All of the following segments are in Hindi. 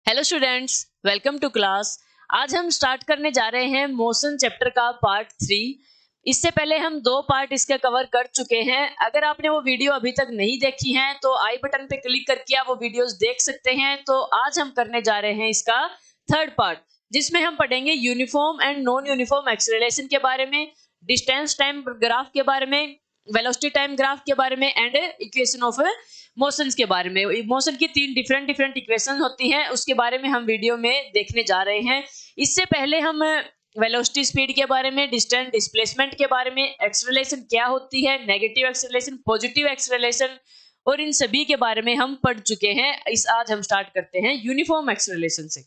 Hello students, welcome to class. आज हम स्टार्ट करने जा रहे हैं मोशन चैप्टर का पार्ट 3। इससे पहले हम 2 पार्ट इसके कवर कर चुके हैं। अगर आपने वो वीडियो अभी तक नहीं देखी है तो आई बटन पे क्लिक करके आप वो वीडियोस देख सकते हैं। तो आज हम करने जा रहे हैं इसका 3rd पार्ट, जिसमें हम पढ़ेंगे uniform and non uniform acceleration के बारे में, डिस्टेंस टाइम ग्राफ के बारे में, वेलोसिटी टाइम ग्राफ के बारे में एंड इक्वेशन ऑफ मोशंस के बारे में। मोशन की 3 डिफरेंट इक्वेशन होती हैं, उसके बारे में हम वीडियो में देखने जा रहे हैं। इससे पहले हम वेलोसिटी स्पीड के बारे में, डिस्टेंस डिस्प्लेसमेंट के बारे में, एक्सेलरेशन क्या होती है, नेगेटिव एक्सेलरेशन, पॉजिटिव एक्सेलरेशन और इन सभी के बारे में हम पढ़ चुके हैं। आज हम स्टार्ट करते हैं यूनिफॉर्म एक्सेलरेशन से।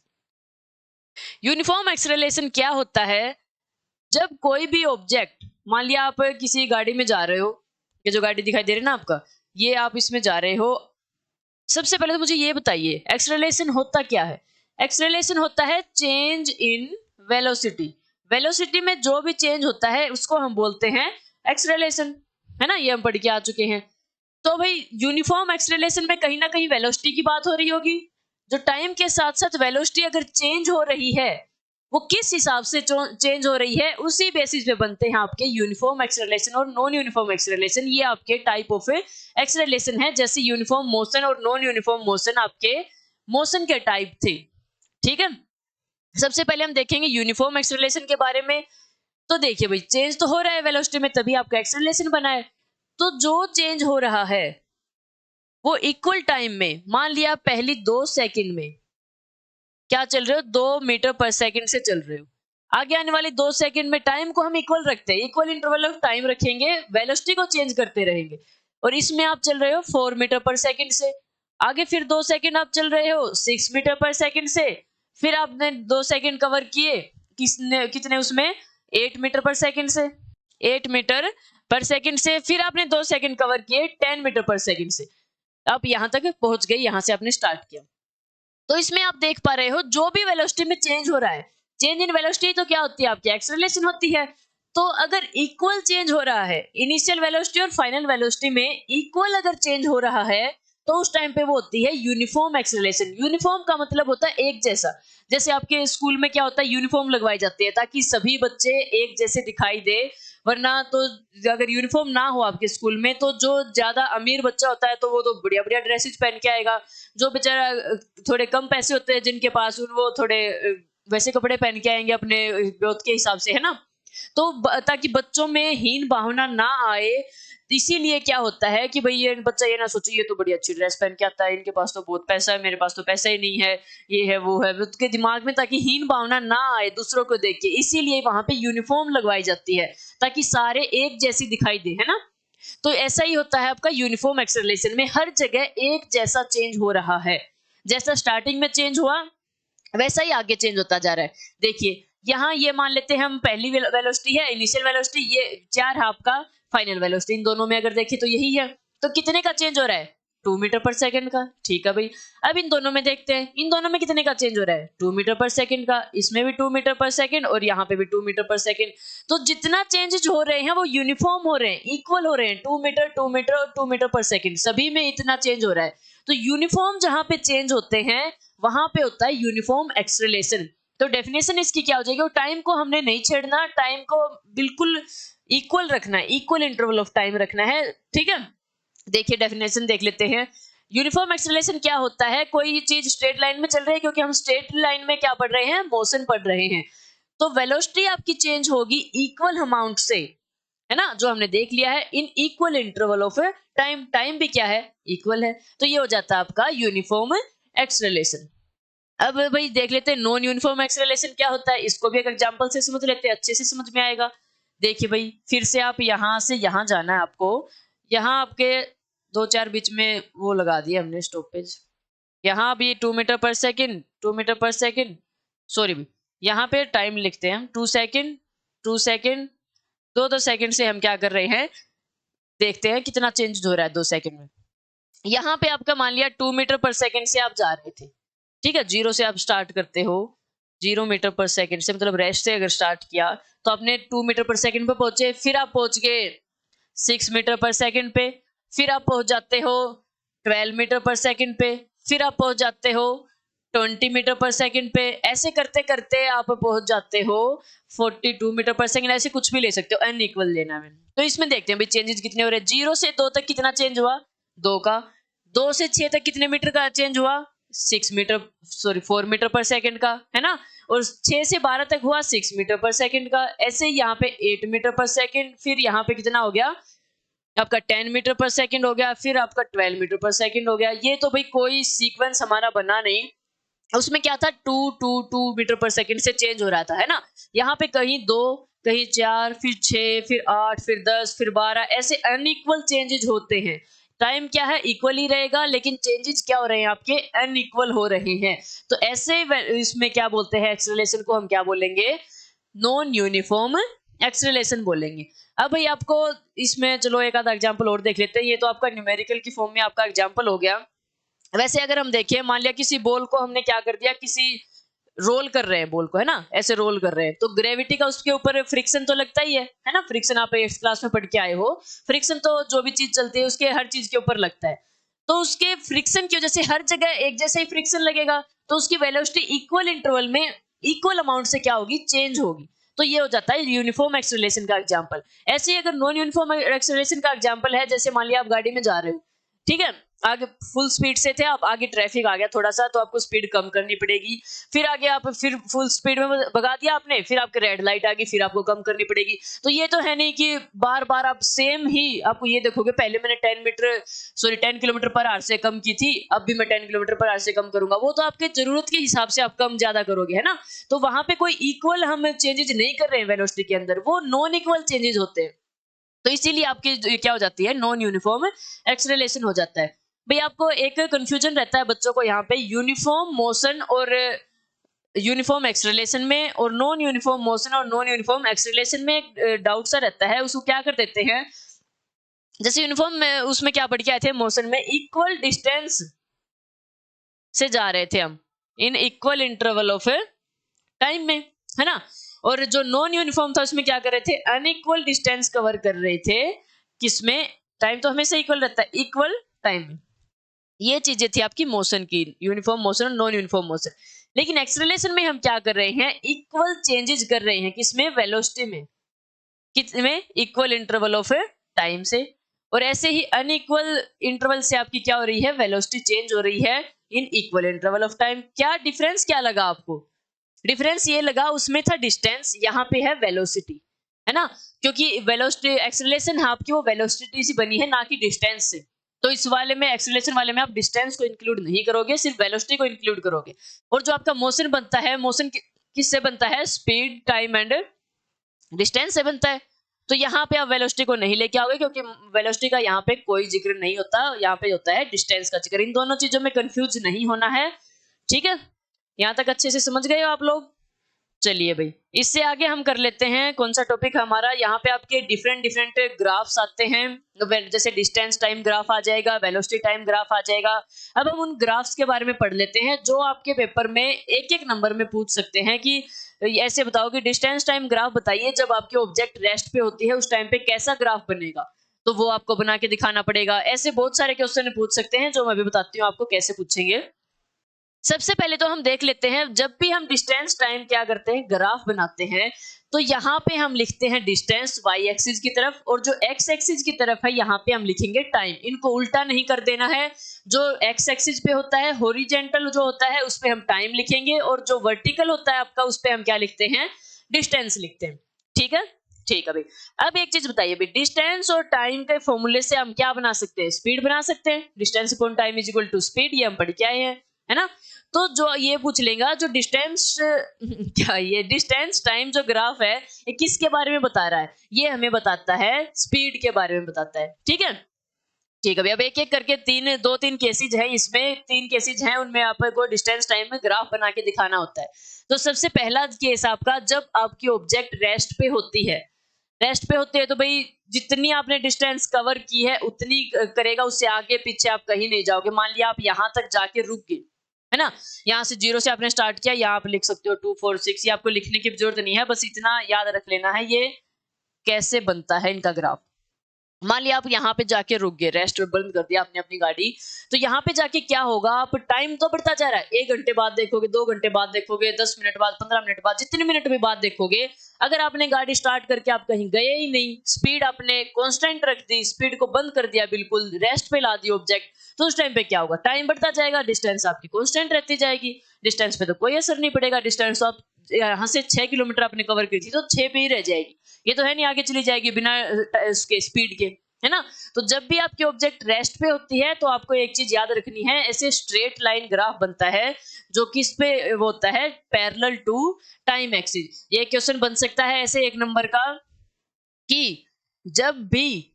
यूनिफॉर्म एक्सेलरेशन क्या होता है? जब कोई भी ऑब्जेक्ट, मान लिया आप किसी गाड़ी में जा रहे हो, ये जो गाड़ी दिखाई दे रही है ना आपका, ये आप इसमें जा रहे हो। सबसे पहले तो मुझे ये बताइए, एक्सेलरेशन होता क्या है? एक्सेलरेशन होता है चेंज इन वेलोसिटी। वेलोसिटी में जो भी चेंज होता है उसको हम बोलते हैं एक्सेलरेशन, है ना? ये हम पढ़ के आ चुके हैं। तो भाई यूनिफॉर्म एक्सेलरेशन में कहीं ना कहीं वेलोसिटी की बात हो रही होगी। जो टाइम के साथ साथ वेलोसिटी अगर चेंज हो रही है, वो किस हिसाब से चेंज हो रही है, उसी बेसिस पे बनते हैं आपके यूनिफॉर्म एक्सेलरेशन और नॉन यूनिफॉर्म एक्सेलरेशन। ये आपके टाइप ऑफ एक्सेलरेशन है। जैसे यूनिफॉर्म मोशन और नॉन यूनिफॉर्म मोशन आपके मोशन के टाइप थे। ठीक है, सबसे पहले हम देखेंगे यूनिफॉर्म एक्सेलरेशन के बारे में। तो देखिए भाई, चेंज तो हो रहा है वेलोसिटी में, तभी आपका एक्सेलरेशन बना है। तो जो चेंज हो रहा है वो इक्वल टाइम में, मान लिया पहली 2 सेकंड में क्या चल रहे हो, 2 मीटर पर सेकंड से चल रहे हो। आगे आने वाले 2 सेकंड में टाइम को हम इक्वल रखते हैं, इक्वल इंटरवल ऑफ टाइम रखेंगे, वेलोसिटी को चेंज करते रहेंगे। और इसमें आप चल रहे हो 4 मीटर पर सेकंड से। आगे फिर 2 सेकंड आप चल रहे हो 6 मीटर पर सेकंड से। फिर आपने 2 सेकंड कवर किए, कितने उसमें 8 मीटर पर सेकंड से, 8 मीटर पर सेकंड से। फिर आपने 2 सेकंड कवर किए 10 मीटर पर सेकंड से। आप यहां तक पहुंच गए, यहां से आपने स्टार्ट किया। तो इसमें आप देख पा रहे हो जो भी वेलोसिटी में चेंज हो रहा है, चेंज इन वेलोसिटी तो क्या होती है आपकी एक्सेलरेशन होती है। तो अगर इक्वल चेंज हो रहा है, इनिशियल वेलोसिटी और फाइनल वेलोसिटी में इक्वल अगर चेंज हो रहा है, तो उस टाइम पे वो होती है यूनिफॉर्म एक्सेलरेशन। यूनिफॉर्म का मतलब होता है एक जैसा। जैसे आपके स्कूल में क्या होता है, यूनिफॉर्म लगवाई जाती है ताकि सभी बच्चे एक जैसे दिखाई दे। वरना तो अगर यूनिफॉर्म ना हो आपके स्कूल में, तो जो ज्यादा अमीर बच्चा होता है तो वो तो बढ़िया बढ़िया ड्रेसेस पहन के आएगा। जो बेचारा थोड़े कम पैसे होते हैं जिनके पास, वो थोड़े वैसे कपड़े पहन के आएंगे अपने ग्रोथ के हिसाब से, है ना? तो ताकि बच्चों में हीन भावना ना आए, इसीलिए क्या होता है कि भाई ये बच्चा ये ना सोचे ये तो बड़ी अच्छी ड्रेस पहन के आता है, इनके पास तो बहुत पैसा है, मेरे पास तो पैसा ही नहीं है, ये है वो है, उसके दिमाग में ताकि हीन भावना ना आए दूसरों को देख के, इसीलिए वहां पे यूनिफॉर्म लगवाई जाती है ताकि सारे एक जैसी दिखाई दे, है ना? तो ऐसा ही होता है आपका यूनिफॉर्म एक्सेलरेशन में, हर जगह एक जैसा चेंज हो रहा है। जैसा स्टार्टिंग में चेंज हुआ वैसा ही आगे चेंज होता जा रहा है। देखिए यहाँ ये मान लेते हैं हम, पहली वेलोसिटी है इनिशियल वेलोसिटी, ये 4 हाफ का फाइनल वेलोसिटी। इन दोनों में अगर देखें तो यही है। तो कितने का चेंज हो रहा है? 2 मीटर पर सेकंड का। ठीक है भाई, अब इन दोनों में देखते हैं, इन दोनों में कितने का चेंज हो रहा है? 2 मीटर पर सेकंड का। इसमें भी 2 मीटर पर सेकंड और यहाँ पे भी 2 मीटर पर सेकंड। तो जितना चेंजेस हो रहे हैं वो यूनिफॉर्म हो रहे हैं, इक्वल हो रहे हैं। 2 मीटर 2 मीटर और 2 मीटर पर सेकंड, सभी में इतना चेंज हो रहा है। तो यूनिफॉर्म जहां पे चेंज होते हैं वहां पे होता है यूनिफॉर्म एक्सेलरेशन। तो डेफिनेशन इसकी क्या हो जाएगी? टाइम को हमने नहीं छेड़ना, टाइम को बिल्कुल इक्वल रखना है, इक्वल इंटरवल ऑफ टाइम रखना है। ठीक है, देखिए डेफिनेशन देख लेते हैं। यूनिफॉर्म एक्सेलरेशन क्या होता है? कोई चीज स्ट्रेट लाइन में चल रही है, क्योंकि हम स्ट्रेट लाइन में क्या पढ़ रहे हैं? मोशन पढ़ रहे हैं। तो वेलोसिटी आपकी चेंज होगी इक्वल अमाउंट से, है ना? जो हमने देख लिया है, in equal interval of time. Time भी क्या है? इक्वल है। तो ये हो जाता है आपका यूनिफॉर्म एक्सेलरेशन। अब भाई देख लेते हैं नॉन यूनिफॉर्म एक्सेलरेशन क्या होता है। इसको भी एक एग्जांपल से समझ लेते हैं, अच्छे से समझ में आएगा। देखिए भाई, फिर से आप यहां से यहां जाना है आपको। यहाँ आपके 2-4 बीच में वो लगा दिया हमने स्टॉपेज। यहाँ भी 2 मीटर पर सेकंड, 2 मीटर पर सेकंड, सॉरी, यहाँ पे टाइम लिखते हैं हम 2 सेकंड, 2 सेकंड, 2-2 सेकंड से हम क्या कर रहे हैं, देखते हैं कितना चेंज हो रहा है 2 सेकंड में। यहाँ पे आपका मान लिया 2 मीटर पर सेकंड से आप जा रहे थे। ठीक है, 0 से आप स्टार्ट करते हो, 0 मीटर पर सेकंड से, मतलब रेस्ट से अगर स्टार्ट किया तो आपने 2 मीटर पर सेकंड पे पहुंचे। फिर आप पहुंच गए 6 मीटर पर सेकंड पे। फिर आप पहुंच जाते हो 12 मीटर पर सेकंड पे। फिर आप पहुंच जाते हो 20 मीटर पर सेकंड पे, ऐसे करते करते आप पहुंच जाते हो 42 मीटर पर सेकंड, ऐसे कुछ भी ले सकते हो, अनइक्वल लेना है। तो इसमें देखते हैं भाई चेंजेस कितने हो रहे हैं। 0 से 2 तक कितना चेंज हुआ, 2 का। 2 से 6 तक कितने मीटर का चेंज हुआ, 4 मीटर पर सेकंड का, है ना। और 6 से 12 तक हुआ 6 मीटर पर सेकंड का। ऐसे ही यहाँ पे 8 मीटर पर सेकंड, फिर यहाँ पे कितना हो गया आपका 10 मीटर पर सेकंड हो गया, फिर आपका 12 मीटर पर सेकंड हो गया। ये तो भाई कोई सीक्वेंस हमारा बना नहीं, उसमें क्या था 2 मीटर पर सेकंड से चेंज हो रहा था, है ना। यहाँ पे कहीं 2, कहीं 4, फिर 6, फिर 8, फिर 10, फिर 12, ऐसे अनइक्वल चेंजेज होते हैं। टाइम क्या है, इक्वल ही रहेगा, लेकिन चेंजेस क्या हो रहे हैं आपके, अनइक्वल हो रहे हैं। तो ऐसे इसमें क्या बोलते हैं, एक्सेलरेशन को हम क्या बोलेंगे, नॉन यूनिफॉर्म एक्सेलरेशन बोलेंगे। अब भाई आपको इसमें चलो एक आधा एग्जांपल और देख लेते हैं। ये तो आपका न्यूमेरिकल की फॉर्म में आपका एग्जांपल हो गया। वैसे अगर हम देखें, मान लिया किसी बॉल को हमने क्या कर दिया, किसी रोल कर रहे हैं बॉल को, है ना, ऐसे रोल कर रहे हैं, तो ग्रेविटी का उसके ऊपर फ्रिक्शन तो लगता ही है ना। फ्रिक्शन आप 8th क्लास में पढ़ के आए हो। फ्रिक्शन तो जो भी चीज चलती है उसके हर चीज के ऊपर लगता है। तो उसके फ्रिक्शन की वजह से हर जगह एक जैसा ही फ्रिक्शन लगेगा, तो उसकी वेलोसिटी इक्वल इंटरवल में इक्वल अमाउंट से क्या होगी, चेंज होगी। तो ये हो जाता है यूनिफॉर्म एक्सेलरेशन का एग्जांपल। ऐसे ही अगर नॉन यूनिफॉर्म एक्सेलरेशन का एग्जांपल है, जैसे मान लिया आप गाड़ी में जा रहे हो, ठीक है, आगे फुल स्पीड से थे आप, आगे ट्रैफिक आ गया थोड़ा सा, तो आपको स्पीड कम करनी पड़ेगी। फिर आगे आप फिर फुल स्पीड में भगा दिया आपने, फिर आपके रेड लाइट आ गई, फिर आपको कम करनी पड़ेगी। तो ये तो है नहीं कि बार बार आप सेम ही, आपको ये देखोगे पहले मैंने 10 किलोमीटर पर आवर से कम की थी, अब भी मैं 10 किलोमीटर पर आवर से कम करूंगा। वो तो आपके जरूरत के हिसाब से आप कम ज्यादा करोगे, है ना। तो वहां पे कोई इक्वल हम चेंजेस नहीं कर रहे हैं वेलोसिटी के अंदर, वो नॉन इक्वल चेंजेस होते हैं। तो इसीलिए आपकी क्या हो जाती है, नॉन यूनिफॉर्म एक्सेलरेशन हो जाता है। भाई आपको एक कंफ्यूजन रहता है बच्चों को यहाँ पे, यूनिफॉर्म मोशन और यूनिफॉर्म एक्सेलरेशन में, और नॉन यूनिफॉर्म मोशन और नॉन यूनिफॉर्म एक्सेलरेशन में एक डाउट सा रहता है। उसको क्या कर देते हैं, जैसे यूनिफॉर्म में उसमें क्या पढ़ के आए थे, मोशन में इक्वल डिस्टेंस से जा रहे थे हम in equal interval of time में, है ना। और जो नॉन यूनिफॉर्म था उसमें क्या कर रहे थे, अनइक्वल डिस्टेंस कवर कर रहे थे। किसमें, टाइम तो हमेशा इक्वल रहता है, इक्वल टाइम में। ये चीजें थी आपकी मोशन की, यूनिफॉर्म मोशन और नॉन यूनिफॉर्म मोशन। लेकिन एक्सेलरेशन में हम क्या कर रहे हैं, इक्वल चेंजेस कर रहे हैं, किसमें, वेलोसिटी में, किसमें, इक्वल इंटरवल ऑफ टाइम से। और ऐसे ही अनइक्वल इंटरवल से आपकी क्या हो रही है, वेलोसिटी चेंज हो रही है in equal interval of time. क्या डिफरेंस क्या लगा आपको, डिफरेंस ये लगा, उसमें था डिस्टेंस, यहाँ पे है वेलोसिटी, है ना। क्योंकि वेलोसिटी एक्सेलरेशन है आपकी, वो वेलोसिटी से बनी है, ना कि डिस्टेंस से। तो इस वाले में, एक्सेलरेशन वाले में आप डिस्टेंस को इंक्लूड नहीं करोगे, सिर्फ वेलोसिटी को इंक्लूड करोगे। और जो आपका मोशन बनता है, मोशन किससे बनता है, स्पीड, टाइम एंड डिस्टेंस से बनता है। तो यहाँ पे आप वेलोसिटी को नहीं लेके आओगे, क्योंकि वेलोसिटी का यहाँ पे कोई जिक्र नहीं होता, यहाँ पे होता है डिस्टेंस का जिक्र। इन दोनों चीजों में कंफ्यूज नहीं होना है, ठीक है। यहाँ तक अच्छे से समझ गए हो आप लोग। चलिए भाई, इससे आगे हम कर लेते हैं कौन सा टॉपिक हमारा। यहाँ पे आपके डिफरेंट डिफरेंट ग्राफ्स आते हैं, जैसे डिस्टेंस टाइम ग्राफ आ जाएगा, वेलोसिटी टाइम ग्राफ आ जाएगा। अब हम उन ग्राफ्स के बारे में पढ़ लेते हैं जो आपके पेपर में एक एक नंबर में पूछ सकते हैं कि ऐसे बताओ कि डिस्टेंस टाइम ग्राफ बताइए, जब आपके ऑब्जेक्ट रेस्ट पे होती है उस टाइम पे कैसा ग्राफ बनेगा, तो वो आपको बना के दिखाना पड़ेगा। ऐसे बहुत सारे क्वेश्चन पूछ सकते हैं, जो मैं अभी बताती हूँ आपको कैसे पूछेंगे। सबसे पहले तो हम देख लेते हैं, जब भी हम डिस्टेंस टाइम क्या करते हैं, ग्राफ बनाते हैं, तो यहाँ पे हम लिखते हैं डिस्टेंस वाई एक्सिस की तरफ, और जो एक्स एक्सिस की तरफ है यहाँ पे हम लिखेंगे टाइम। इनको उल्टा नहीं कर देना है। जो एक्स एक्सिस पे होता है, हॉरिजॉन्टल जो होता है, उस पे हम टाइम लिखेंगे, और जो वर्टिकल होता है आपका, उस पे हम क्या लिखते हैं, डिस्टेंस लिखते हैं। ठीक है, ठीक है भाई। अब एक चीज बताइए भाई, डिस्टेंस और टाइम के फॉर्मूले से हम क्या बना सकते हैं, स्पीड बना सकते हैं। Distance upon time is equal to speed, ये हम पढ़ के आए हैं, है ना। तो जो ये पूछ लेगा, जो डिस्टेंस क्या, ये डिस्टेंस टाइम जो ग्राफ है, ये किसके बारे में बता रहा है, ये हमें बताता है स्पीड के बारे में बताता है। ठीक है, ठीक है। अब एक एक करके दो तीन केसेज हैं, इसमें 3 केसेज हैं, उनमें आपको डिस्टेंस टाइम में ग्राफ बना के दिखाना होता है। तो सबसे पहला केस आपका, जब आपकी ऑब्जेक्ट रेस्ट पे होती है, रेस्ट पे होती है तो भाई जितनी आपने डिस्टेंस कवर की है उतनी करेगा, उससे आगे पीछे आप कहीं नहीं जाओगे। मान लिया आप यहाँ तक जाके रुक गए, है ना, यहाँ से 0 से आपने स्टार्ट किया, यहाँ आप लिख सकते हो 2 4 6, ये आपको लिखने की जरूरत नहीं है, बस इतना याद रख लेना है ये कैसे बनता है इनका ग्राफ। मान लिया आप यहाँ पे जाके रुक गए, रेस्ट बंद कर दिया आपने अपनी गाड़ी, तो यहाँ पे जाके क्या होगा, आप टाइम तो बढ़ता जा रहा है, 1 घंटे बाद देखोगे, 2 घंटे बाद देखोगे, 10 मिनट बाद, 15 मिनट बाद, जितने मिनट भी बाद देखोगे, अगर आपने गाड़ी स्टार्ट करके आप कहीं गए ही नहीं, स्पीड आपने कांस्टेंट रख दी, स्पीड को बंद कर दिया, बिल्कुल रेस्ट पे ला दी ऑब्जेक्ट, तो उस टाइम पे क्या होगा, टाइम बढ़ता जाएगा, डिस्टेंस आपकी कांस्टेंट रहती जाएगी, डिस्टेंस पे तो कोई असर नहीं पड़ेगा, डिस्टेंस तो आप यहाँ से 6 किलोमीटर आपने कवर की थी तो 6 पे ही रह जाएगी, ये तो है नहीं आगे चली जाएगी बिना उसके स्पीड के, है ना। तो जब भी आपकी ऑब्जेक्ट रेस्ट पे होती है तो आपको एक चीज याद रखनी है, ऐसे स्ट्रेट लाइन ग्राफ बनता है जो किस पे वो होता है, पैरेलल टू टाइम एक्सिस। ये क्वेश्चन बन सकता है ऐसे 1 नंबर का कि जब भी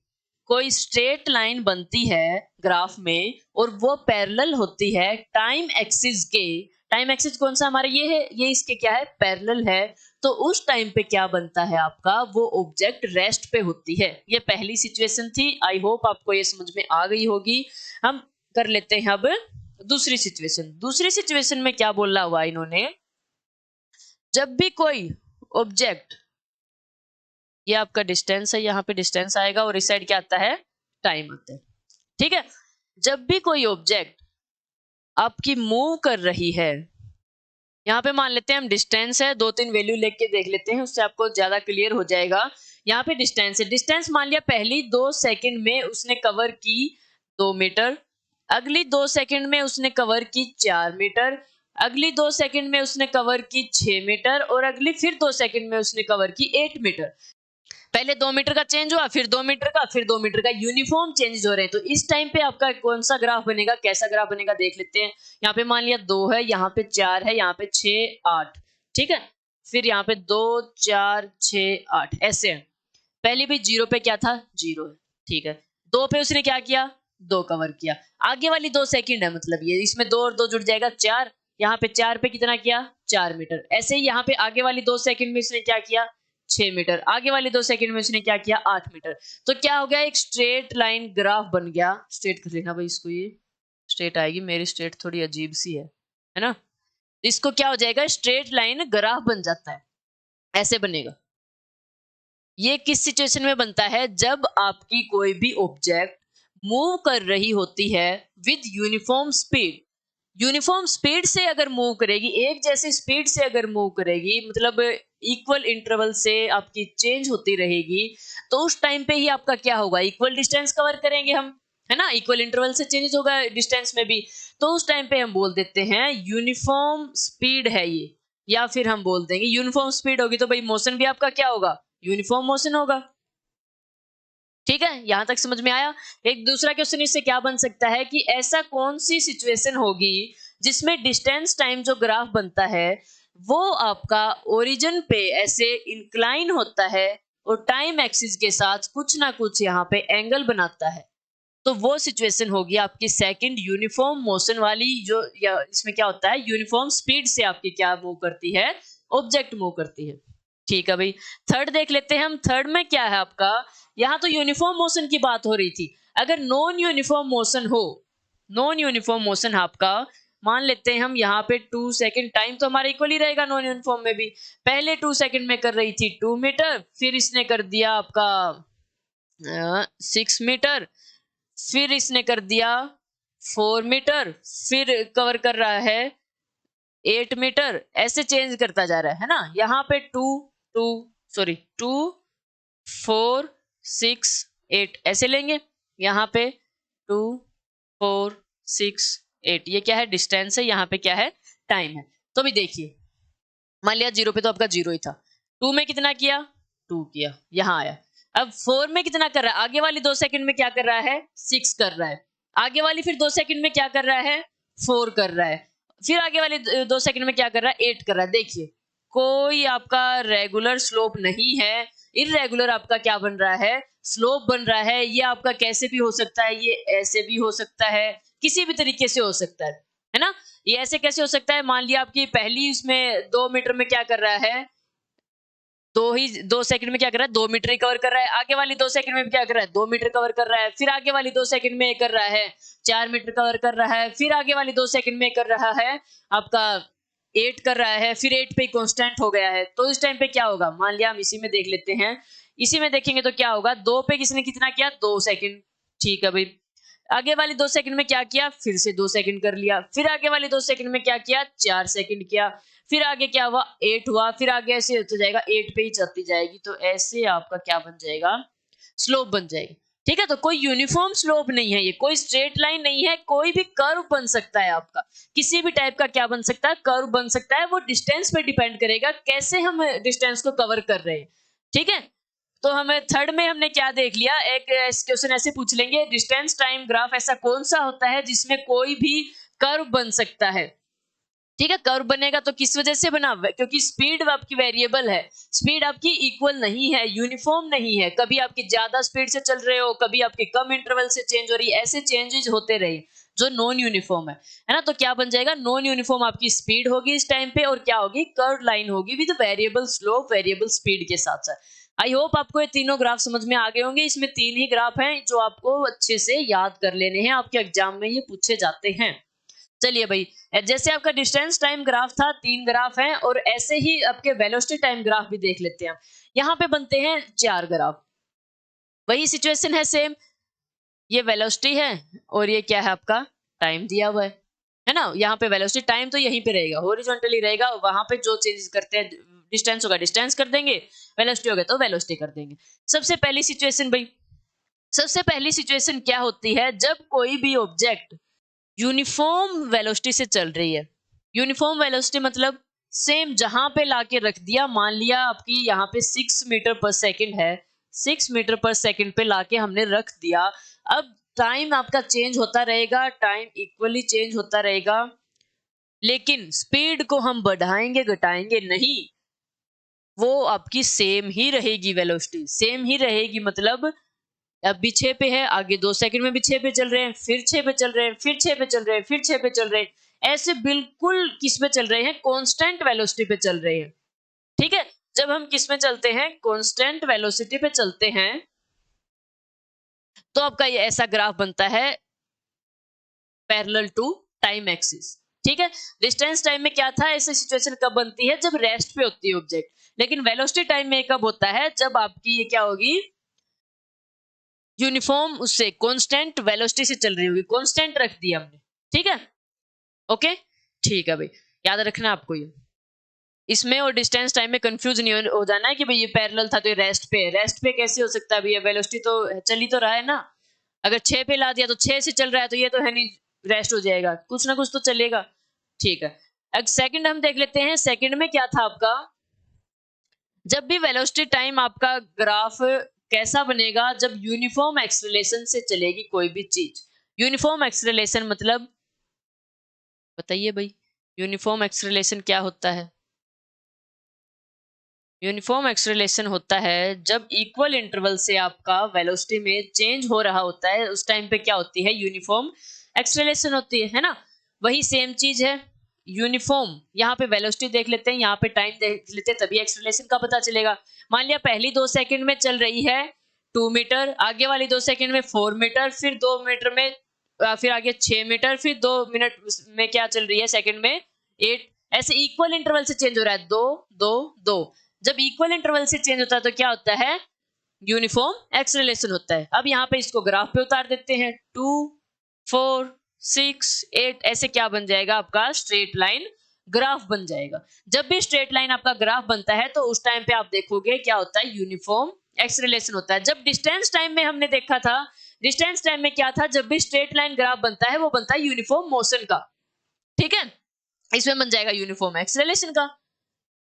कोई स्ट्रेट लाइन बनती है ग्राफ में और वो पैरेलल होती है टाइम एक्सिस के, टाइम एक्सिस कौन सा हमारा ये है, ये इसके क्या है, पैरेलल है, तो उस टाइम पे क्या बनता है आपका, वो ऑब्जेक्ट रेस्ट पे होती है। ये पहली सिचुएशन थी, आई होप आपको ये समझ में आ गई होगी। हम कर लेते हैं अब दूसरी सिचुएशन। दूसरी सिचुएशन में क्या बोला हुआ इन्होंने, जब भी कोई ऑब्जेक्ट, ये आपका डिस्टेंस है, यहाँ पे डिस्टेंस आएगा और इस साइड क्या आता है, टाइम आता है, ठीक है। जब भी कोई ऑब्जेक्ट आपकी मूव कर रही है, यहाँ पे मान लेते हैं हम डिस्टेंस है, 2-3 वैल्यू लेके देख लेते हैं, उससे आपको ज्यादा क्लियर हो जाएगा। यहाँ पे डिस्टेंस है, डिस्टेंस मान लिया पहली 2 सेकंड में उसने कवर की 2 मीटर, अगली 2 सेकंड में उसने कवर की 4 मीटर, अगली 2 सेकंड में उसने कवर की 6 मीटर और अगली फिर 2 सेकंड में उसने कवर की 8 मीटर। पहले 2 मीटर का चेंज हुआ, फिर 2 मीटर का, फिर 2 मीटर का, यूनिफॉर्म चेंज हो रहे हैं। तो इस टाइम पे आपका कौन सा ग्राफ बनेगा, कैसा ग्राफ बनेगा देख लेते हैं। यहाँ पे मान लिया 2 है, यहाँ पे 4 है, यहाँ पे 6, 8, ठीक है। फिर यहाँ पे 2, 4, 6, 8 ऐसे है। पहले भी 0 पे क्या था, 0 है, ठीक है। 2 पे उसने क्या किया, 2 कवर किया, आगे वाली 2 सेकंड है, मतलब ये इसमें 2 और 2 जुड़ जाएगा 4, यहाँ पे 4 पे कितना किया, 4 मीटर। ऐसे ही यहाँ पे आगे वाली 2 सेकंड में इसने क्या किया, 6 मीटर, आगे वाले 2 सेकंड में उसने क्या किया, 8 मीटर। तो क्या हो गया, एक स्ट्रेट लाइन ग्राफ बन गया। स्ट्रेट कर लेना भाई इसको, ये स्ट्रेट आएगी, मेरी स्ट्रेट थोड़ी अजीब सी है ना। इसको क्या हो जाएगा, स्ट्रेट लाइन ग्राफ बन जाता है, ऐसे बनेगा। ये किस सिचुएशन में बनता है, जब आपकी कोई भी ऑब्जेक्ट मूव कर रही होती है with uniform speed. Uniform speed से अगर मूव करेगी, एक जैसी स्पीड से अगर मूव करेगी, मतलब इक्वल इंटरवल से आपकी चेंज होती रहेगी, तो उस टाइम पे ही आपका क्या होगा, इक्वल डिस्टेंस कवर करेंगे हम, है ना। इक्वल इंटरवल से चेंज होगा डिस्टेंस में भी, तो उस टाइम पे हम बोल देते हैं यूनिफॉर्म स्पीड है ये, या फिर हम बोल देंगे यूनिफॉर्म स्पीड होगी तो भाई मोशन भी आपका क्या होगा, यूनिफॉर्म मोशन होगा। ठीक है, यहां तक समझ में आया। एक दूसरा क्वेश्चन इससे क्या बन सकता है कि ऐसा कौन सी सिचुएशन होगी जिसमें डिस्टेंस टाइम जो ग्राफ बनता है वो आपका ओरिजिन पे ऐसे इंक्लाइन होता है और टाइम एक्सिस के साथ कुछ ना कुछ यहाँ पे एंगल बनाता है, तो वो सिचुएशन होगी आपकी सेकंड यूनिफॉर्म मोशन वाली, जो या इसमें क्या होता है, यूनिफॉर्म स्पीड से आपकी क्या मूव करती है, ऑब्जेक्ट मूव करती है। ठीक है भाई, थर्ड देख लेते हैं हम। थर्ड में क्या है आपका, यहाँ तो यूनिफॉर्म मोशन की बात हो रही थी, अगर नॉन यूनिफॉर्म मोशन हो, नॉन यूनिफॉर्म मोशन आपका मान लेते हैं हम यहाँ पे 2 सेकंड, टाइम तो हमारा इक्वल ही रहेगा नॉन यूनिफॉर्म में भी। पहले 2 सेकंड में कर रही थी 2 मीटर, फिर इसने कर दिया आपका 6 मीटर, फिर इसने कर दिया 4 मीटर, फिर कवर कर रहा है 8 मीटर, ऐसे चेंज करता जा रहा है ना। यहाँ पे 2 4 6 8 ऐसे लेंगे, यहाँ पे 2 4 6 8, ये क्या है, डिस्टेंस है, यहाँ पे क्या है, टाइम है। तो भी देखिए, मान लिया 0 पे तो आपका 0 ही था, 2 में कितना किया, 2 किया, यहाँ आया। अब 4 में कितना कर रहा है, आगे वाली 2 सेकंड में क्या कर रहा है, 6 कर रहा है, आगे वाली फिर 2 सेकंड में क्या कर रहा है, 4 कर रहा है, फिर आगे वाले 2 सेकंड में क्या कर रहा है, 8 कर रहा है। देखिए कोई आपका रेगुलर स्लोप नहीं है, इररेगुलर आपका क्या बन रहा है, स्लोप बन रहा है। ये आपका कैसे भी हो सकता है, ये ऐसे भी हो सकता है, किसी भी तरीके से हो सकता है ना। ये ऐसे कैसे हो सकता है, मान लिया आपकी पहली इसमें 2 मीटर में क्या कर रहा है, 2 सेकंड में क्या कर रहा है, 2 मीटर ही कवर कर रहा है, आगे वाली 2 सेकंड में क्या कर रहा है, 2 मीटर कवर कर रहा है, फिर आगे वाली 2 सेकंड में कर रहा है 4 मीटर कवर कर रहा है, फिर आगे वाली 2 सेकंड में कर रहा है आपका 8 कर रहा है, फिर 8 पे कांस्टेंट हो गया है। तो इस टाइम पे क्या होगा, मान लिया हम इसी में देख लेते हैं, इसी में देखेंगे तो क्या होगा, 2 पे किसने कितना किया, 2 सेकंड। ठीक है भाई, आगे वाले 2 सेकंड में क्या किया, फिर से 2 सेकंड कर लिया, फिर आगे वाले 2 सेकंड में क्या किया, 4 सेकंड किया, फिर आगे क्या हुआ, 8 हुआ, फिर आगे ऐसे होता जाएगा, 8 पे ही चलती जाएगी। तो ऐसे आपका क्या बन जाएगा, स्लोप बन जाएगी। ठीक है, तो कोई यूनिफॉर्म स्लोप नहीं है, ये कोई स्ट्रेट लाइन नहीं है, कोई भी कर्व बन सकता है आपका, किसी भी टाइप का क्या बन सकता है, कर्व बन सकता है। वो डिस्टेंस पे डिपेंड करेगा कैसे हम डिस्टेंस को कवर कर रहे हैं। ठीक है, तो हमें थर्ड में हमने क्या देख लिया, एक क्वेश्चन ऐसे पूछ लेंगे, डिस्टेंस टाइम ग्राफ ऐसा कौन सा होता है जिसमें कोई भी कर्व बन सकता है। ठीक है, कर्व बनेगा तो किस वजह से बना, क्योंकि स्पीड आपकी वेरिएबल है, स्पीड आपकी इक्वल नहीं है, यूनिफॉर्म नहीं है, कभी आपकी ज्यादा स्पीड से चल रहे हो, कभी आपकी कम इंटरवल से चेंज हो रही है, ऐसे चेंजेस होते रहे जो नॉन यूनिफॉर्म है ना। तो क्या बन जाएगा, नॉन यूनिफॉर्म आपकी स्पीड होगी इस टाइम पे, और क्या होगी, कर्व लाइन होगी with variable slope variable speed के साथ साथ। आई होप आपको ये तीनों ग्राफ समझ में आ गए होंगे। इसमें 3 ही ग्राफ हैं जो आपको अच्छे से याद कर लेने हैं, आपके एग्जाम में ये पूछे जाते हैं। चलिए भाई, जैसे आपका डिस्टेंस टाइम ग्राफ था, 3 ग्राफ हैं, और ऐसे ही आपके वेलोसिटी टाइम ग्राफ भी देख लेते हैं। यहाँ पे बनते हैं 4 ग्राफ। वही सिचुएशन है सेम, ये वेलोसिटी है और ये क्या है आपका टाइम दिया हुआ है ना। यहाँ पे वेलोसिटी टाइम तो यहीं पे रहेगा, हॉरिजॉन्टली रहेगा, वहां पे जो चेंजेस करते हैं, डिस्टेंस होगा डिस्टेंस कर देंगे, वेलोसिटी होगा तो वेलोसिटी कर देंगे। सबसे पहली सिचुएशन भाई, सबसे पहली सिचुएशन क्या होती है, जब कोई भी ऑब्जेक्ट यूनिफॉर्म वेलोसिटी से चल रही है। यूनिफॉर्म वेलोसिटी मतलब सेम जहां पे लाके रख दिया, मान लिया आपकी यहाँ पे 6 मीटर पर सेकंड है, 6 मीटर पर सेकंड पे लाके हमने रख दिया। अब टाइम आपका चेंज होता रहेगा, टाइम इक्वली चेंज होता रहेगा, लेकिन स्पीड को हम बढ़ाएंगे घटाएंगे नहीं, वो आपकी सेम ही रहेगी, वेलोसिटी सेम ही रहेगी। मतलब अब भी 6 पे है, आगे 2 सेकंड में भी 6 पे चल रहे हैं, फिर 6 पे चल रहे हैं, फिर 6 पे चल रहे हैं, फिर 6 पे चल रहे हैं, ऐसे बिल्कुल किस पे चल रहे हैं, कांस्टेंट वेलोसिटी पे चल रहे हैं। ठीक है, जब हम किस में चलते हैं, कांस्टेंट वेलोसिटी पे चलते हैं, तो आपका ये ऐसा ग्राफ बनता है पैरेलल टू टाइम एक्सिस। ठीक है, डिस्टेंस टाइम में क्या था, ऐसी सिचुएशन कब बनती है, जब रेस्ट पे होती है ऑब्जेक्ट, लेकिन वेलोसिटी टाइम में कब होता है, जब आपकी ये क्या होगी, यूनिफॉर्म उससे कांस्टेंट वेलोसिटी से चल रही होगी, कांस्टेंट रख दिया हमने। ठीक है, ओके, ठीक है भाई, याद रखना आपको ये, इसमें और डिस्टेंस टाइम में कंफ्यूज नहीं हो जाना है कि भाई ये पैरेलल था तो ये रेस्ट पे है। रेस्ट पे कैसे हो सकता है भैया, वेलोसिटी तो चल ही तो रहा है ना, अगर 6 पे ला दिया तो 6 से चल रहा है, तो ये तो है नहीं रेस्ट हो जाएगा, कुछ ना कुछ तो चलेगा। ठीक है, अब सेकंड हम देख लेते हैं, सेकंड में क्या था आपका, जब भी वेलोसिटी टाइम आपका ग्राफ कैसा बनेगा, जब यूनिफॉर्म एक्सेलरेशन से चलेगी कोई भी चीज। यूनिफॉर्म एक्सेलरेशन मतलब बताइए भाई, यूनिफॉर्म एक्सेलरेशन क्या होता है। यूनिफॉर्म एक्सेलरेशन होता है जब इक्वल इंटरवल से आपका वेलोसिटी में चेंज हो रहा होता है, उस टाइम पे क्या होती है, यूनिफॉर्म एक्सेलरेशन होती है ना। वही सेम चीज है, यूनिफॉर्म, यहाँ पे वेलोसिटी देख लेते हैं, यहाँ पे टाइम देख लेते हैं, तभी एक्सेलरेशन का पता चलेगा। मान लिया पहली 2 सेकंड में चल रही है 2 मीटर, आगे वाली 2 सेकंड में 4 मीटर, फिर 2 मीटर में फिर आगे 6 मीटर, फिर 2 मिनट में क्या चल रही है सेकंड में 8, ऐसे इक्वल इंटरवल से चेंज हो रहा है, 2 2 2। जब इक्वल इंटरवल से चेंज होता है तो क्या होता है, यूनिफॉर्म एक्सेलरेशन होता है। अब यहाँ पे इसको ग्राफ पे उतार देते हैं, 2 4 6 8, ऐसे क्या बन जाएगा आपका स्ट्रेट लाइन ग्राफ बन जाएगा। जब भी स्ट्रेट लाइन आपका ग्राफ बनता है तो उस टाइम पे आप देखोगे क्या होता है, यूनिफॉर्म एक्सेलरेशन होता है। जब डिस्टेंस टाइम में हमने देखा था, डिस्टेंस टाइम में क्या था, जब भी स्ट्रेट लाइन ग्राफ बनता है वो बनता है यूनिफॉर्म मोशन का। ठीक है, इसमें बन जाएगा यूनिफॉर्म एक्सेलरेशन का।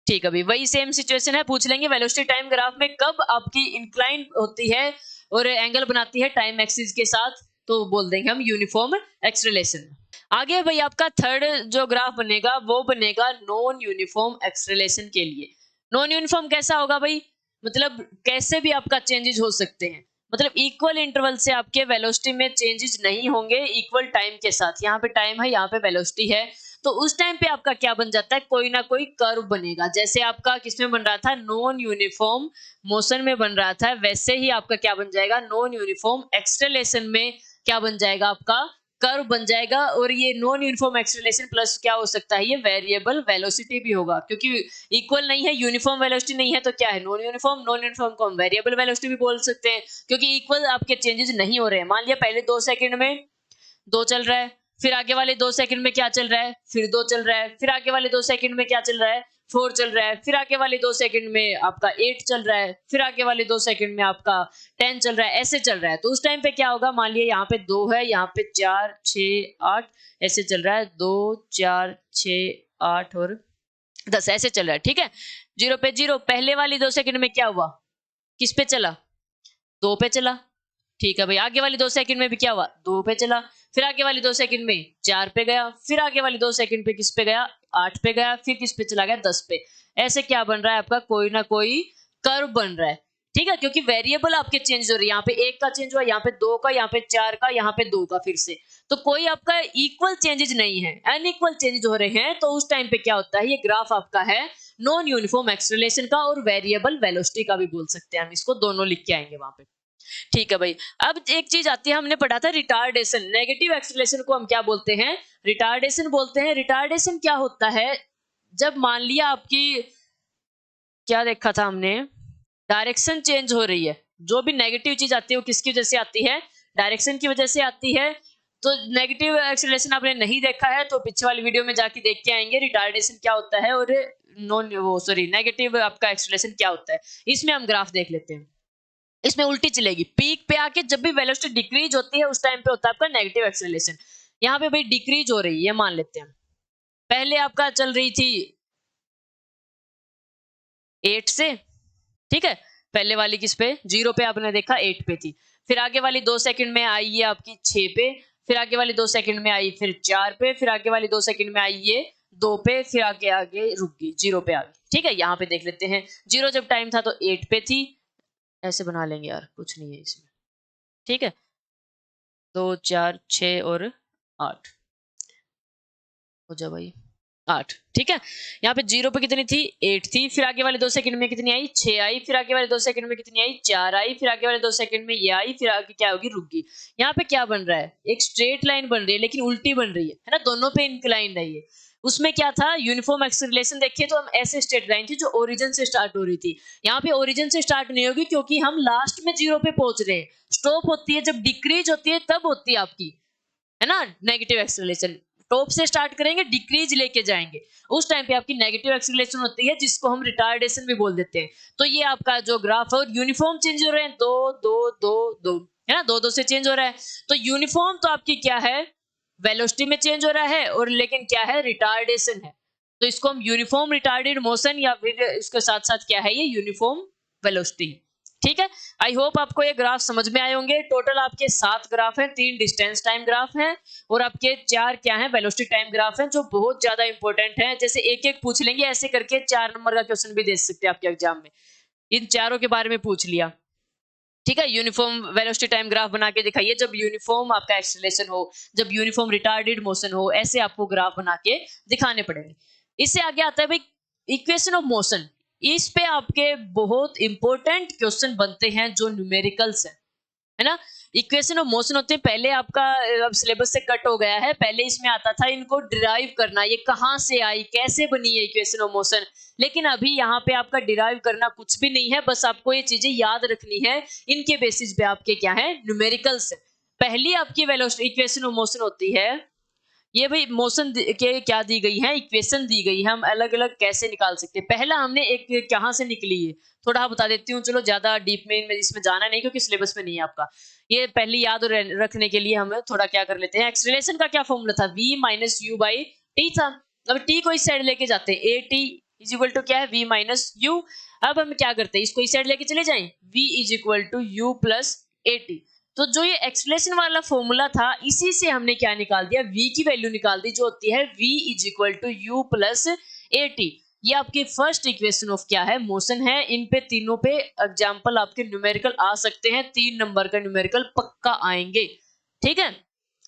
ठीक है भाई, वही सेम सिचुएशन है, पूछ लेंगे वेलोसिटी टाइम ग्राफ में कब आपकी इंक्लाइन होती है और एंगल बनाती है टाइम एक्सिस के साथ, तो बोल देंगे हम यूनिफॉर्म एक्सेलरेशन। आगे भाई आपका थर्ड जो ग्राफ बनेगा वो बनेगा नॉन यूनिफॉर्म एक्सेलरेशन के लिए। नॉन यूनिफॉर्म कैसा होगा भाई, मतलब कैसे भी आपका चेंजेस हो सकते हैं, मतलब इक्वल इंटरवल से आपके वेलोसिटी में चेंजेस नहीं होंगे इक्वल टाइम के साथ। यहाँ पे टाइम है, यहाँ पे वेलोसिटी है, तो उस टाइम पे आपका क्या बन जाता है, कोई ना कोई कर्व बनेगा। जैसे आपका किसमें बन रहा था, नॉन यूनिफॉर्म मोशन में बन रहा था, वैसे ही आपका क्या बन जाएगा, नॉन यूनिफॉर्म एक्सेलरेशन में क्या बन जाएगा आपका कर्व बन जाएगा और ये नॉन यूनिफॉर्म एक्सेलरेशन प्लस क्या हो सकता है, ये वेरिएबल वेलोसिटी भी होगा, क्योंकि इक्वल नहीं है, यूनिफॉर्म वेलोसिटी नहीं है, तो क्या है नॉन यूनिफॉर्म को हम वेरिएबल वेलोसिटी भी बोल सकते हैं, क्योंकि इक्वल आपके चेंजेस नहीं हो रहे हैं। मान लिया पहले 2 सेकंड में 2 चल रहा है, फिर आगे वाले 2 सेकंड में क्या चल रहा है, फिर 2 चल रहा है, फिर आगे वाले 2 सेकंड में क्या चल रहा है, 4 चल रहा है, फिर आगे वाले 2 सेकंड में आपका 8 चल रहा है, फिर आगे वाले 2 सेकंड में आपका 10 चल रहा है, ऐसे चल रहा है। तो उस टाइम पे क्या होगा, मान लिया यहाँ पे 2 है, यहाँ पे 4 6 8 ऐसे चल रहा है, 2 4 6 8 और 10 ऐसे चल रहा है, ठीक है। 0 पे 0, पहले वाली 2 सेकंड में क्या हुआ, किस पे चला, 2 पे चला, ठीक है भाई। आगे वाली 2 सेकंड में भी क्या हुआ, 2 पे चला, फिर आगे वाली 2 सेकंड में 4 पे गया, फिर आगे वाली 2 सेकंड पे किस पे गया, 8 पे गया, फिर किस पे चला गया, 10 पे। ऐसे क्या बन रहा है आपका, कोई ना कोई कर्व बन रहा है, ठीक है, क्योंकि वेरिएबल आपके चेंज हो रही है। यहाँ पे 1 का चेंज हुआ, यहाँ पे 2 का, यहाँ पे 4 का, यहाँ पे 2 का फिर से, तो कोई आपका इक्वल चेंजेस नहीं है, अनइक्वल चेंजेस हो रहे हैं। तो उस टाइम पे क्या होता है, ये ग्राफ आपका है नॉन यूनिफॉर्म एक्सेलरेशन का और वेरिएबल वेलोसिटी का भी बोल सकते हैं हम, इसको दोनों लिख के आएंगे वहां पे, ठीक है भाई। अब एक चीज आती है, हमने पढ़ा था रिटार्डेशन, नेगेटिव एक्सेलरेशन को हम क्या बोलते हैं, रिटार्डेशन बोलते हैं। रिटार्डेशन क्या होता है, जब मान लिया आपकी, क्या देखा था हमने, डायरेक्शन चेंज हो रही है, जो भी नेगेटिव चीज आती है वो किसकी वजह से आती है, डायरेक्शन की वजह से आती है। तो नेगेटिव एक्सेलरेशन आपने नहीं देखा है तो पीछे वाली वीडियो में जाके देख के आएंगे रिटार्डेशन क्या होता है और नेगेटिव आपका एक्सेलरेशन क्या होता है। इसमें हम ग्राफ देख लेते हैं, इसमें उल्टी चलेगी, पीक पे आके जब भी वेलोसिटी डिक्रीज होती है उस टाइम पे होता है आपका नेगेटिव एक्सेलरेशन। यहाँ पे भाई डिक्रीज हो रही है, मान लेते हैं पहले आपका चल रही थी 8 से, ठीक है, पहले वाली किस पे, 0 पे आपने देखा 8 पे थी, फिर आगे वाली 2 सेकंड में आई है आपकी 6 पे, फिर आगे वाली 2 सेकंड में आई फिर 4 पे, फिर आगे वाली 2 सेकंड में आई ये 2 पे, फिर आगे आगे रुक गई 0 पे आ गई, ठीक है। यहाँ पे देख लेते हैं 0 जब टाइम था तो 8 पे थी, ऐसे बना लेंगे यार, कुछ नहीं है इसमें, ठीक है, 2 4 6 और 8 हो जा भाई, 8, ठीक है। यहाँ पे 0 पे कितनी थी, 8 थी, फिर आगे वाले 2 सेकंड में कितनी आई, 6 आई, फिर आगे वाले 2 सेकंड में कितनी आई, 4 आई, फिर आगे वाले 2 सेकंड में ये आई, फिर आगे क्या होगी, रुक गई। यहाँ पे क्या बन रहा है, एक स्ट्रेट लाइन बन रही है लेकिन उल्टी बन रही है ना, दोनों पे इंक्लाइंड है ये। उसमें क्या था, यूनिफॉर्म एक्सेलरेशन देखिए तो हम ऐसे स्ट्रेट लाइन थी जो ओरिजिन से स्टार्ट हो रही थी, यहाँ पे ओरिजिन से स्टार्ट नहीं होगी क्योंकि हम लास्ट में 0 पे पहुंच रहे हैं। स्टॉप होती है जब डिक्रीज होती है, तब होती है आपकी, है ना, नेगेटिव एक्सेलरेशन। टॉप से स्टार्ट करेंगे, डिक्रीज लेके जाएंगे, उस टाइम पे आपकी नेगेटिव एक्सेलरेशन होती है, जिसको हम रिटार्डेशन भी बोल देते हैं। तो ये आपका जो ग्राफ है यूनिफॉर्म चेंज हो रहे हैं, 2 2 2 2, है ना, 2 2 से चेंज हो रहा है। तो यूनिफॉर्म तो आपकी क्या है, वेलोसिटी में चेंज हो रहा है, और लेकिन क्या है, रिटार्डेशन है। तो इसको हम यूनिफॉर्म रिटार्डेड मोशन या फिर इसके साथ साथ क्या है, ये यूनिफॉर्म वेलोसिटी, ठीक है। आई होप आपको ये ग्राफ समझ में आए होंगे। टोटल आपके 7 ग्राफ हैं, 3 डिस्टेंस टाइम ग्राफ हैं और आपके 4 क्या हैं, वेलोसिटी टाइम ग्राफ हैं, जो बहुत ज्यादा इंपॉर्टेंट हैं। जैसे एक एक पूछ लेंगे, ऐसे करके 4 नंबर का क्वेश्चन भी दे सकते हैं आपके एग्जाम में, इन चारों के बारे में पूछ लिया, ठीक है। यूनिफॉर्म वेलोसिटी टाइम ग्राफ बना के दिखाइए जब यूनिफॉर्म आपका एक्सेलरेशन हो, जब यूनिफॉर्म रिटार्डेड मोशन हो, ऐसे आपको ग्राफ बना के दिखाने पड़ेंगे। इससे आगे आता है भाई इक्वेशन ऑफ मोशन। इस पे आपके बहुत इंपॉर्टेंट क्वेश्चन बनते हैं जो न्यूमेरिकल्स है ना। इक्वेशन ऑफ मोशन होते हैं, पहले आपका अब सिलेबस से कट हो गया है, पहले इसमें आता था इनको डिराइव करना, ये कहां से आई, कैसे बनी है इक्वेशन ऑफ मोशन। लेकिन अभी यहाँ पे आपका डिराइव करना कुछ भी नहीं है, बस आपको ये चीजें याद रखनी है, इनके बेसिस पे आपके क्या है, न्यूमेरिकल्स है। पहली आपकी वेलोसिटी इक्वेशन ऑफ मोशन होती है, ये भाई मोशन के क्या दी गई है, इक्वेशन दी गई है, हम अलग अलग कैसे निकाल सकते हैं। पहला हमने एक कहां से निकली है थोड़ा बता देती हूँ, चलो ज्यादा डीप में इसमें जाना नहीं क्योंकि सिलेबस में नहीं है आपका। ये पहली याद रखने के लिए हम थोड़ा क्या कर लेते हैं, एक्सेलरेशन का क्या फॉर्मूला था, v minus u by t था। अब टी को इस साइड लेके जाते हैं, a t is equal to क्या है, v माइनस यू। अब हम क्या करते हैं, इसको इस साइड लेके चले जाएं, v is equal to u plus a t. तो जो ये एक्सप्लेनेशन वाला फॉर्मूला था, इसी से हमने क्या निकाल दिया, v की वैल्यू निकाल दी, जो होती है v is equal to u plus a t. ये आपकी फर्स्ट इक्वेशन ऑफ क्या है, मोशन है। इन पे तीनों पे एग्जांपल आपके न्यूमेरिकल आ सकते हैं, 3 नंबर का न्यूमेरिकल पक्का आएंगे, ठीक है।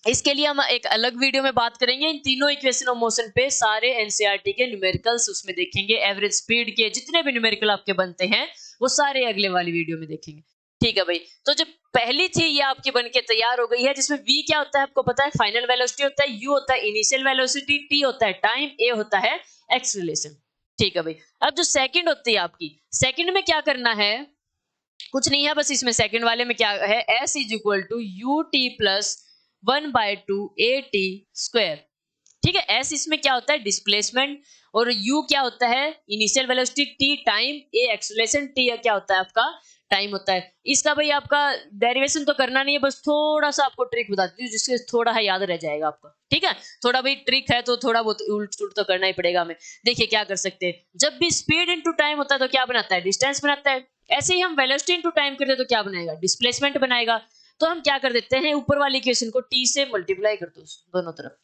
इसके लिए हम एक अलग वीडियो में बात करेंगे, इन तीनों इक्वेशन ऑफ मोशन पे सारे एनसीईआरटी के न्यूमेरिकल्स उसमें देखेंगे, एवरेज स्पीड के जितने भी न्यूमेरिकल आपके बनते हैं वो सारे अगले वाली वीडियो में देखेंगे, ठीक है भाई, तो जो पहली थी ये आपकी बनके तैयार हो गई है, जिसमें v क्या होता है आपको पता है, फाइनल वेलोसिटी होता है, u होता है इनिशियल वेलोसिटी, t होता है टाइम, a होता है एक्सेलरेशन। ठीक है भाई, अब जो सेकंड होती है आपकी, सेकंड में क्या करना है, कुछ नहीं है, बस इसमें सेकंड वाले में क्या है, s is equal to u t plus 1/2 a t square. ठीक है, s इसमें क्या होता है, डिस्प्लेसमेंट, और u क्या होता है, initial velocity, t time, a acceleration, t क्या होता है आपका टाइम होता है। इसका भाई आपका डेरिवेशन तो करना नहीं है, बस थोड़ा सा आपको ट्रिक बताती हूँ जिससे थोड़ा है याद रह जाएगा आपका। ठीक है, थोड़ा भाई ट्रिक है तो थोड़ा बहुत उल्ट सुलट तो करना ही पड़ेगा हमें। देखिए क्या कर सकते हैं, जब भी स्पीड इनटू टाइम होता है तो क्या बनाता है, डिस्टेंस बनाता है। ऐसे ही हम वेलोसिटी इनटू टाइम करते हैं तो क्या बनाएगा, डिस्प्लेसमेंट बनाएगा। तो हम क्या कर देते हैं, ऊपर वाली इक्वेशन को t से मल्टीप्लाई कर दो दोनों तरफ।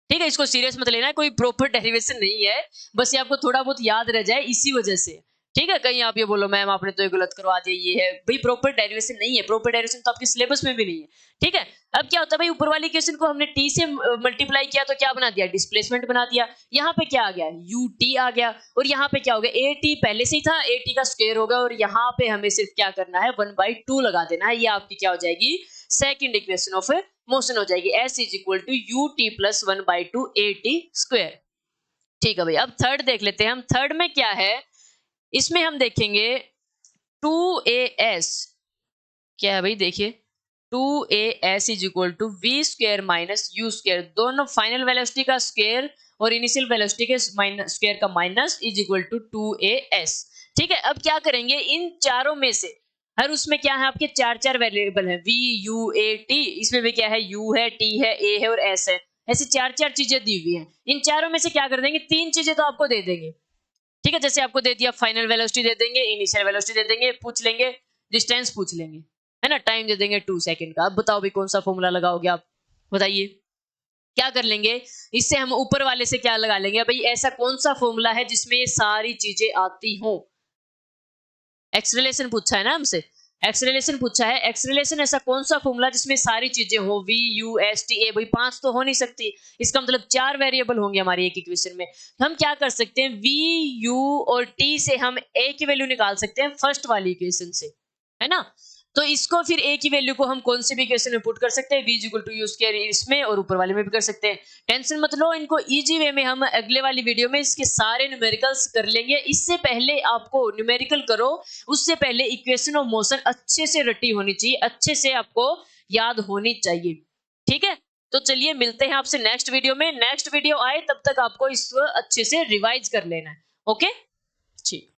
ठीक है, इसको सीरियस मत लेना, कोई प्रॉपर डेरिवेशन नहीं है, बस ये आपको थोड़ा बहुत याद रह जाए इसी वजह से। ठीक है, कहीं आप ये बोलो मैम आपने तो ये गलत करवा दिया, ये है भाई प्रॉपर डेरिवेशन नहीं है, प्रॉपर डेरिवेशन तो आपके सिलेबस में भी नहीं है। ठीक है, अब क्या होता है भाई, ऊपर वाली इक्वेशन को हमने t से मल्टीप्लाई किया तो क्या बना दिया, डिस्प्लेसमेंट बना दिया। यहाँ पे क्या आ गया, ut आ गया, और यहाँ पे क्या हो गया, at पहले से ही था, at का स्क्वायर होगा, और यहाँ पे हमें सिर्फ क्या करना है, 1/2 लगा देना है। ये आपकी क्या हो जाएगी, सेकंड इक्वेशन ऑफ मोशन हो जाएगी, s is equal to u t plus 1/2 a t square. ठीक है भाई, अब थर्ड देख लेते हैं हम। थर्ड में क्या है, इसमें हम देखेंगे 2as, क्या है भाई, देखिए 2as is equal to v square minus u square, दोनों फाइनल वेलोसिटी का स्क्वायर और इनिशियल वेलोसिटी के स्क्वायर का minus is equal to 2as। ठीक है, अब क्या करेंगे, इन चारों में से हर उसमें क्या है आपके चार चार वेरिएबल है, v u a t, इसमें भी क्या है, u है, t है, a है और s है। ऐसी चार चार चीजें दी हुई हैं, इन चारों में से क्या कर देंगे, तीन चीजें तो आपको दे देंगे। ठीक है, जैसे आपको दे दिया फाइनल वेलोसिटी दे देंगे, इनिशियल वेलोसिटी दे देंगे, पूछ लेंगे डिस्टेंस पूछ लेंगे, है ना, टाइम दे देंगे 2 सेकंड का। अब बताओ भाई कौन सा फॉर्मूला लगाओगे आप, बताइए क्या कर लेंगे। इससे हम ऊपर वाले से क्या लगा लेंगे, भाई ऐसा कौन सा फॉर्मूला है जिसमें ये सारी चीजें आती हो। एक्सेलरेशन पूछा है ना हमसे, एक्सेलरेशन पूछा है, एक्सेलरेशन ऐसा कौन सा फॉर्मूला जिसमें सारी चीजें हो, v u s t a, भाई 5 तो हो नहीं सकती, इसका मतलब 4 वेरिएबल होंगे हमारी एक इक्वेशन में। हम क्या कर सकते हैं, v u और t से हम a की वैल्यू निकाल सकते हैं फर्स्ट वाली इक्वेशन से, है ना। तो इसको फिर a की वैल्यू को हम कौन सी भी इक्वेशन में पुट कर सकते हैं, v equal to u square इसमें और ऊपर वाले में भी कर सकते हैं। टेंशन मत लो, इनको इजी वे में हम अगले वाली वीडियो में इसके सारे न्यूमेरिकल्स कर लेंगे। इससे पहले आपको न्यूमेरिकल करो, उससे पहले इक्वेशन ऑफ मोशन अच्छे से रटी होनी चाहिए, अच्छे से आपको याद होनी चाहिए। ठीक है, तो चलिए मिलते हैं आपसे नेक्स्ट वीडियो में। नेक्स्ट वीडियो आए तब तक आपको इसको अच्छे से रिवाइज कर लेना है। ओके, ठीक।